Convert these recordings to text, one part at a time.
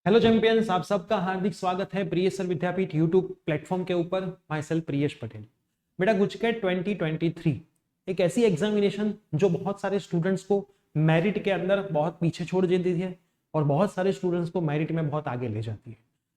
Hello champions, आप सबका हार्दिक स्वागत है प्रियेश सर विद्यापीठ यूट्यूब प्लेटफॉर्म के ऊपर। My self Priyesh Patel. बेटा गुजकेट 2023 एक ऐसी एग्जामिनेशन जो बहुत सारे स्टूडेंट्स को मेरिट के अंदर बहुत पीछे छोड़ देती है और बहुत सारे स्टूडेंट्स को मेरिट में बहुत आगे ले जाती है।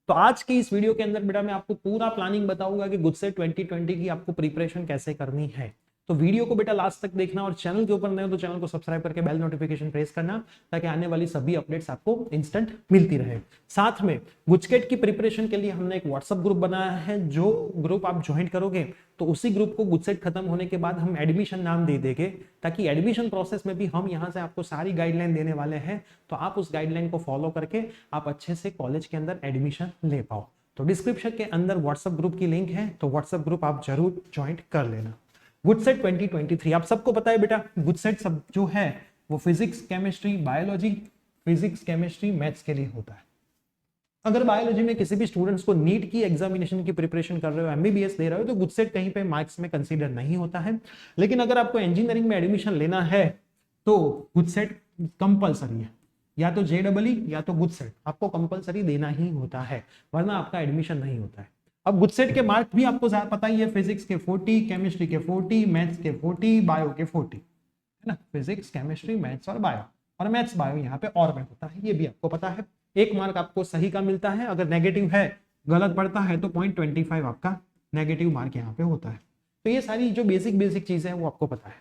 तो आज की इस वीडियो के अंदर बेटा मैं आपको पूरा प्लानिंग बताऊंगा कि गुजसेट 2020 की आपको प्रिपरेशन कैसे करनी है। तो वीडियो को बेटा लास्ट तक देखना और चैनल के ऊपर नए हो तो चैनल को सब्सक्राइब करके बेल नोटिफिकेशन प्रेस करना ताकि आने वाली सभी अपडेट्स आपको इंस्टेंट मिलती रहे। साथ में गुजकेट की प्रिपरेशन के लिए हमने एक व्हाट्सएप ग्रुप बनाया है, जो ग्रुप आप ज्वाइन करोगे तो उसी ग्रुप को गुजसेट खत्म होने के बाद हम एडमिशन नाम दे देंगे, ताकि एडमिशन प्रोसेस में भी हम यहाँ से आपको सारी गाइडलाइन देने वाले हैं। तो आप उस गाइडलाइन को फॉलो करके आप अच्छे से कॉलेज के अंदर एडमिशन ले पाओ। तो डिस्क्रिप्शन के अंदर व्हाट्सएप ग्रुप की लिंक है, तो व्हाट्सएप ग्रुप आप जरूर ज्वाइन कर लेना। गुजसेट 2023 आप सबको पता है बेटा, गुजसेट सब जो है वो physics chemistry biology, physics chemistry maths के लिए होता है। अगर बायोलॉजी में किसी भी स्टूडेंट्स को नीट की एग्जामिनेशन की प्रिपरेशन कर रहे हो, एमबीबीएस दे रहे हो, तो गुजसेट कहीं पे मार्क्स में कंसीडर नहीं होता है। लेकिन अगर आपको इंजीनियरिंग में एडमिशन लेना है तो गुजसेट कंपलसरी है, या तो जेडबलई या तो गुजसेट आपको कंपलसरी देना ही होता है, वरना आपका एडमिशन नहीं होता है। अब गुजसेट के मार्क भी आपको पता ही है, फिजिक्स के 40, केमिस्ट्री के 40, मैथ्स के 40, बायो के 40 है ना। फिजिक्स केमिस्ट्री मैथ्स और बायो, और मैथ्स बायो यहाँ पे और में होता है, ये भी आपको पता है। एक मार्क आपको सही का मिलता है, अगर नेगेटिव है गलत पड़ता है तो 0.25 आपका नेगेटिव मार्क यहाँ पे होता है। तो ये सारी जो बेसिक चीजें हैं वो आपको पता है।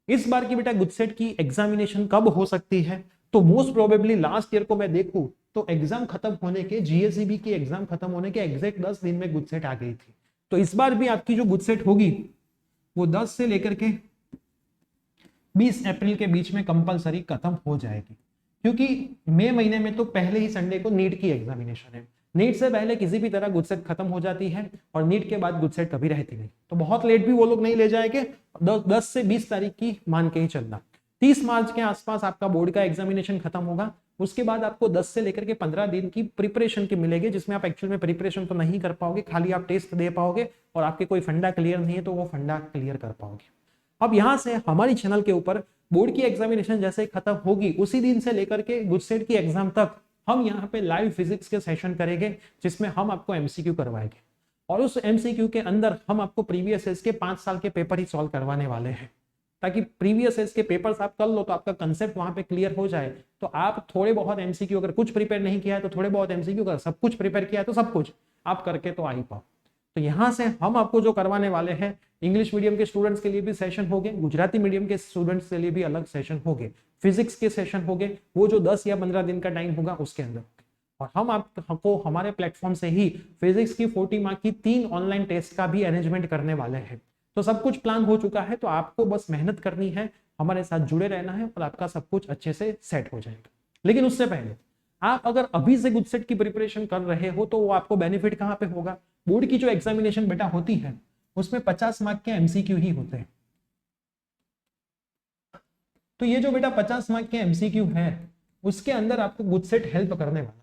इस बार की बेटा गुजसेट की एग्जामिनेशन कब हो सकती है, तो मोस्ट प्रोबेबली लास्ट ईयर को मैं देखूं तो एग्जाम खत्म होने के, जीएसईबी की एग्जाम खत्म होने के एग्जैक्ट 10 दिन में गुजसेट आ गई थी। तो इस बार भी आपकी जो गुजसेट होगी वो 10 से लेकर के 20 अप्रैल के बीच में कंपलसरी खत्म हो जाएगी, क्योंकि मई महीने में तो पहले ही संडे को नीट की एग्जामिनेशन है। नीट से पहले किसी भी तरह गुजसेट खत्म हो जाती है और नीट के बाद गुजसेट कभी रहती नहीं, तो बहुत लेट भी वो लोग नहीं ले जाएंगे। 10 से 20 तारीख की मान के ही चलना। 30 मार्च के आसपास आपका बोर्ड का एग्जामिनेशन खत्म होगा। उसके बाद आपको 10 से लेकर के 15 दिन की प्रिपरेशन की मिलेगी, जिसमें आप एक्चुअल में प्रिपरेशन तो नहीं कर पाओगे, खाली आप टेस्ट दे पाओगे और आपके कोई फंडा क्लियर नहीं है तो वो फंडा क्लियर कर पाओगे। अब यहां से हमारी चैनल के ऊपर बोर्ड की एग्जामिनेशन जैसे खत्म होगी उसी दिन से लेकर के गुजसेट की एग्जाम तक हम यहाँ पे लाइव फिजिक्स के सेशन करेंगे, जिसमें हम आपको एमसीक्यू करवाएंगे और उस एमसीक्यू के अंदर हम आपको प्रीवियस ईयर के 5 साल के पेपर ही सॉल्व करवाने वाले हैं, ताकि प्रीवियस ईयर के पेपर्स आप कर लो तो आपका कंसेप्ट वहां पे क्लियर हो जाए। तो आप थोड़े बहुत एमसीक्यू, अगर कुछ प्रिपेयर नहीं किया है तो थोड़े बहुत एमसीक्यू, अगर सब कुछ प्रिपेयर किया है तो सब कुछ आप करके तो आ ही पाओ। तो यहाँ से हम आपको जो करवाने वाले हैं, इंग्लिश मीडियम के स्टूडेंट्स के लिए भी सेशन होंगे, गुजराती मीडियम के स्टूडेंट्स के लिए भी अलग सेशन होंगे, फिजिक्स के सेशन होंगे, वो जो 10 या 15 दिन का टाइम होगा उसके अंदर। और हम आपको हमारे प्लेटफॉर्म से ही फिजिक्स की 40 मार्क की 3 ऑनलाइन टेस्ट का भी अरेंजमेंट करने वाले हैं। तो सब कुछ प्लान हो चुका है, तो आपको बस मेहनत करनी है, हमारे साथ जुड़े रहना है और आपका सब कुछ अच्छे से सेट हो जाएगा। लेकिन उससे पहले आप अगर अभी से गुजसेट की प्रिपरेशन कर रहे हो तो वो आपको बेनिफिट कहाँ पे होगा। बोर्ड की जो एग्जामिनेशन बेटा होती है उसमें 50 मार्क के एमसीक्यू ही होते हैं। तो ये जो बेटा 50 मार्क के एमसीक्यू है उसके अंदर आपको गुजसेट हेल्प करने वाला है।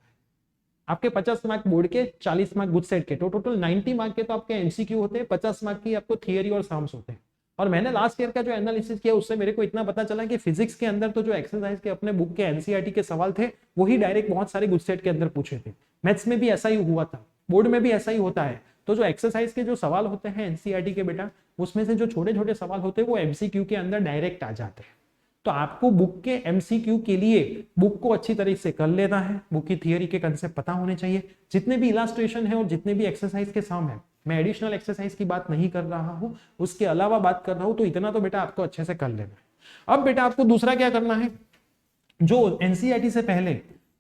आपके 50 मार्क बोर्ड के, 40 मार्क गुजसेट के, तो टोटल 90 मार्क के तो आपके एमसीक्यू होते हैं, 50 मार्क की आपको थियरी और सम्स होते हैं। और मैंने लास्ट ईयर का जो एनालिसिस किया उससे मेरे को इतना पता चला कि फिजिक्स के अंदर तो जो एक्सरसाइज के अपने बुक के एनसीईआरटी के सवाल थे वही डायरेक्ट बहुत सारे गुजसेट के अंदर पूछे थे। मैथ्स में भी ऐसा ही हुआ था, बोर्ड में भी ऐसा ही होता है। तो जो एक्सरसाइज के जो सवाल होते हैं एनसीईआरटी के बेटा, उसमें से जो छोटे छोटे सवाल होते हैं वो एमसीक्यू के अंदर डायरेक्ट आ जाते हैं। तो आपको बुक के एमसीक्यू के लिए बुक को अच्छी तरीके से कर लेना है, बुक की थियरी के कंसेप्ट पता होने चाहिए, जितने भी इलास्ट्रेशन है और जितने भी एक्सरसाइज के सम है, मैं एडिशनल एक्सरसाइज की बात नहीं कर रहा हूं, उसके अलावा बात कर रहा हूं, तो इतना तो बेटा आपको अच्छे से कर लेना है। अब बेटा आपको दूसरा क्या करना है, जो एनसीईआरटी से पहले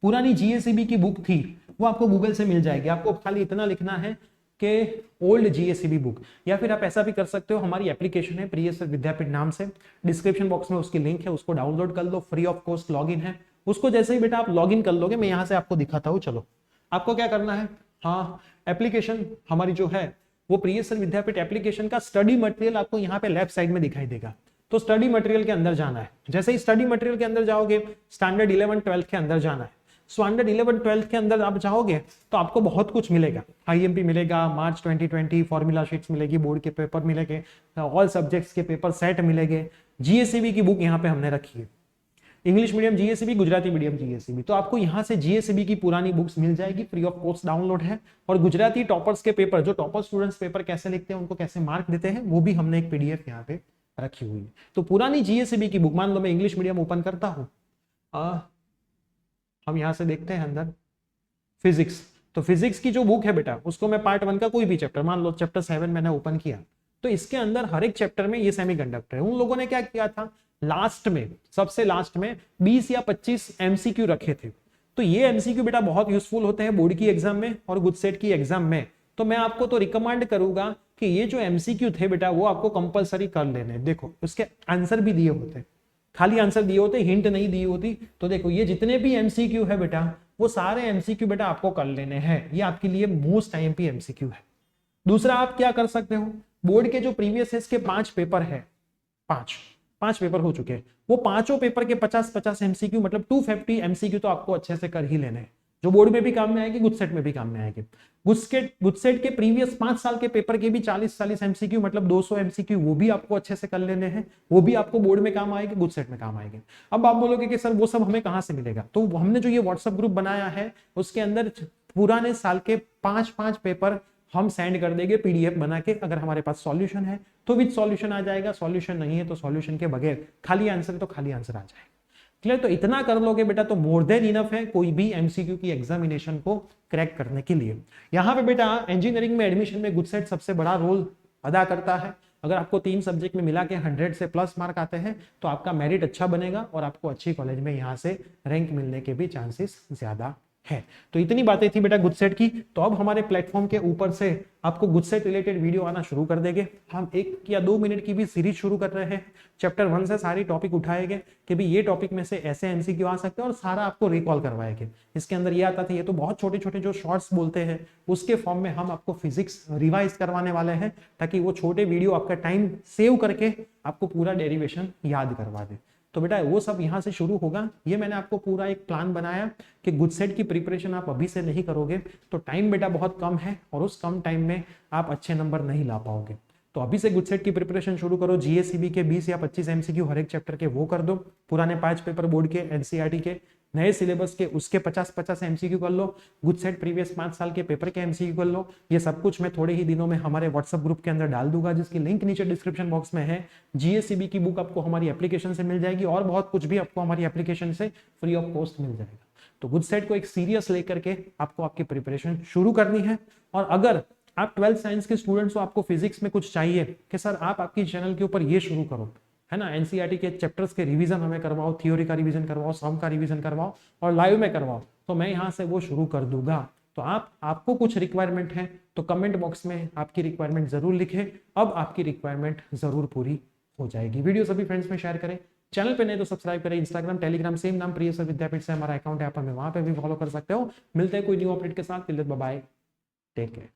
पुरानी जीएसईबी की बुक थी वो आपको गूगल से मिल जाएगी। आपको खाली इतना लिखना है कि ओल्ड जीएसईबी बुक, या फिर आप ऐसा भी कर सकते हो, हमारी एप्लीकेशन है प्रियेश सर विद्यापीठ नाम से, डिस्क्रिप्शन बॉक्स में उसकी लिंक है, उसको डाउनलोड कर लो, फ्री ऑफ कॉस्ट लॉगिन है। उसको जैसे ही बेटा आप लॉगिन कर लोगे, मैं यहाँ से आपको दिखाता हूँ। चलो आपको क्या करना है, हाँ एप्लीकेशन हमारी जो है वो प्रियेश सर विद्यापीठ एप्लीकेशन का स्टडी मटेरियल आपको यहाँ पे लेफ्ट साइड में दिखाई देगा। तो स्टडी मटेरियल के अंदर जाना है। जैसे ही स्टडी मटेरियल के अंदर जाओगे, स्टैंडर्ड 11-12 के अंदर जाना है। स्टैंडर्ड 11-12 के अंदर आप जाओगे तो आपको बहुत कुछ मिलेगा, आईएमपी मिलेगा, मार्च 2020 फॉर्मूला शीट्स मिलेगी, बोर्ड के पेपर मिलेंगे, ऑल सब्जेक्ट्स के पेपर सेट मिलेंगे, जीएसईबी की बुक यहाँ पे हमने रखी है। English medium GSCB, Gujarati medium GSCB. तो आपको यहाँ से जीएससीबी की पुरानी बुक्स मिल जाएगी, फ्री ऑफ कॉस्ट डाउनलोड है। और गुजराती टॉपर्स के पेपर, जो टॉपर स्टूडेंट्स पेपर कैसे लिखते हैं, उनको कैसे मार्क देते हैं, वो भी हमने एक पीडीएफ यहाँ पे रखी हुई है। तो पुरानी जीएससीबी की बुक, मान लो मैं इंग्लिश मीडियम ओपन करता हूँ, हम यहाँ से देखते हैं अंदर फिजिक्स। तो फिजिक्स की जो बुक है बेटा, उसको मैं पार्ट 1 का कोई भी चैप्टर, मान लो चैप्टर 7 मैंने ओपन किया, तो इसके अंदर हर एक चैप्टर में ये सेमीकंडक्टर है। उन लोगों ने क्या किया था, लास्ट में, सबसे लास्ट में 20 या 25 एमसीक्यू रखे थे। तो ये एमसीक्यू बेटा बहुत यूजफुल होते हैं बोर्ड की एग्जाम में और गुजसेट की एग्जाम में। तो मैं आपको तो रिकमेंड करूंगा कि ये जो एमसीक्यू थे बेटा, वो आपको कंपलसरी कर लेने। देखो उसके आंसर भी दिए होते, खाली आंसर दिए होते, हिंट नहीं दी होती। तो देखो ये जितने भी एमसीक्यू है बेटा, वो सारे एमसीक्यू बेटा आपको कर लेने हैं। ये आपके लिए मोस्ट आईएमपी एमसीक्यू है। दूसरा आप क्या कर सकते हो, बोर्ड के जो प्रीवियस इसके 5 पेपर है, पांच पेपर हो चुके हैं, वो पांचों पेपर के 50-50 एमसीक्यू, मतलब 250 एमसीक्यू तो आपको अच्छे से कर ही लेने हैं, जो बोर्ड में भी काम में आएगी, गुजसेट में भी काम में आएगी। गुजसेट के प्रीवियस 5 साल के पेपर के भी 40-40 एमसीक्यू, मतलब 200 एमसीक्यू, वो भी आपको अच्छे से कर लेने हैं। वो भी आपको बोर्ड में काम आएगी, गुजसेट में काम आएंगे। अब आप बोलोगे कि सर वो सब हमें कहां से मिलेगा, तो हमने जो ये व्हाट्सएप ग्रुप बनाया है, उसके अंदर पुराने साल के 5-5 पेपर हम सेंड कर देंगे पीडीएफ बना के। अगर हमारे पास सॉल्यूशन है तो विद सॉल्यूशन आ जाएगा, सॉल्यूशन नहीं है तो सॉल्यूशन के बगैर, खाली आंसर तो खाली आंसर आ जाएगा। क्लियर? तो इतना कर लोगे बेटा तो मोर देन इनफ है कोई भी एमसीक्यू की एग्जामिनेशन को क्रैक करने के लिए। यहाँ पे बेटा इंजीनियरिंग में एडमिशन में गुजसेट सबसे बड़ा रोल अदा करता है। अगर आपको 3 सब्जेक्ट में मिला के 100 से प्लस मार्क आते हैं तो आपका मेरिट अच्छा बनेगा और आपको अच्छी कॉलेज में यहाँ से रैंक मिलने के भी चांसेस ज्यादा है। तो इतनी बातें थी बेटा गुजसेट की। तो अब हमारे प्लेटफॉर्म के ऊपर से आपको गुजसेट रिलेटेड वीडियो आना शुरू कर देंगे। हम 1 या 2 मिनट की भी सीरीज शुरू कर रहे हैं। चैप्टर 1 से सारी टॉपिक उठाएंगे कि भाई ये टॉपिक में से ऐसे एमसीक्यू आ सकते हैं और सारा आपको रिकॉल करवाएंगे। इसके अंदर ये आता था, ये तो बहुत छोटे छोटे जो शॉर्ट्स बोलते हैं उसके फॉर्म में हम आपको फिजिक्स रिवाइज करवाने वाले हैं, ताकि वो छोटे वीडियो आपका टाइम सेव करके आपको पूरा डेरिवेशन याद करवा दे। तो बेटा वो सब यहाँ से शुरू होगा। ये मैंने आपको पूरा एक प्लान बनाया कि गुजसेट की प्रिपरेशन आप अभी से नहीं करोगे तो टाइम बेटा बहुत कम है और उस कम टाइम में आप अच्छे नंबर नहीं ला पाओगे। तो अभी से गुजसेट की प्रिपरेशन शुरू करो। जीएससीबी के 20 या 25 एमसीक्यू हर एक चैप्टर के वो कर दो। पुराने 5 पेपर बोर्ड के एनसीईआरटी के नए सिलेबस के उसके 50-50 एमसीक्यू कर लो। गुजसेट प्रीवियस 5 साल के पेपर के एमसीक्यू कर लो। ये सब कुछ मैं थोड़े ही दिनों में हमारे व्हाट्सएप ग्रुप के अंदर डाल दूंगा, जिसकी लिंक नीचे डिस्क्रिप्शन बॉक्स में है। जीएससीबी की बुक आपको हमारी एप्लीकेशन से मिल जाएगी और बहुत कुछ भी आपको हमारी एप्लीकेशन से फ्री ऑफ कॉस्ट मिल जाएगा। तो गुजसेट को एक सीरियस लेकर के आपको आपकी प्रिपरेशन शुरू करनी है। और अगर आप 12th साइंस के स्टूडेंट्स हो, आपको फिजिक्स में कुछ चाहिए कि सर आप आपकी चैनल के ऊपर ये शुरू करो, है ना, एनसीईआरटी के चैप्टर्स के रिवीजन हमें करवाओ, थ्योरी का रिवीजन करवाओ, सम का रिवीजन करवाओ और लाइव में करवाओ, तो मैं यहाँ से वो शुरू कर दूंगा। तो आपको कुछ रिक्वायरमेंट है तो कमेंट बॉक्स में आपकी रिक्वायरमेंट जरूर लिखें। अब आपकी रिक्वायरमेंट जरूर पूरी हो जाएगी। वीडियो सभी फ्रेंड्स में शेयर करें। चैनल पे नहीं तो सब्सक्राइब करें। इंस्टाग्राम टेलीग्राम सेम नाम प्रियसर विद्यापीठ से हमारा अकाउंट है, आप हमें वहां पे भी फॉलो कर सकते हो। मिलते हैं कोई न्यू अपडेट के साथ। Bye bye, take care.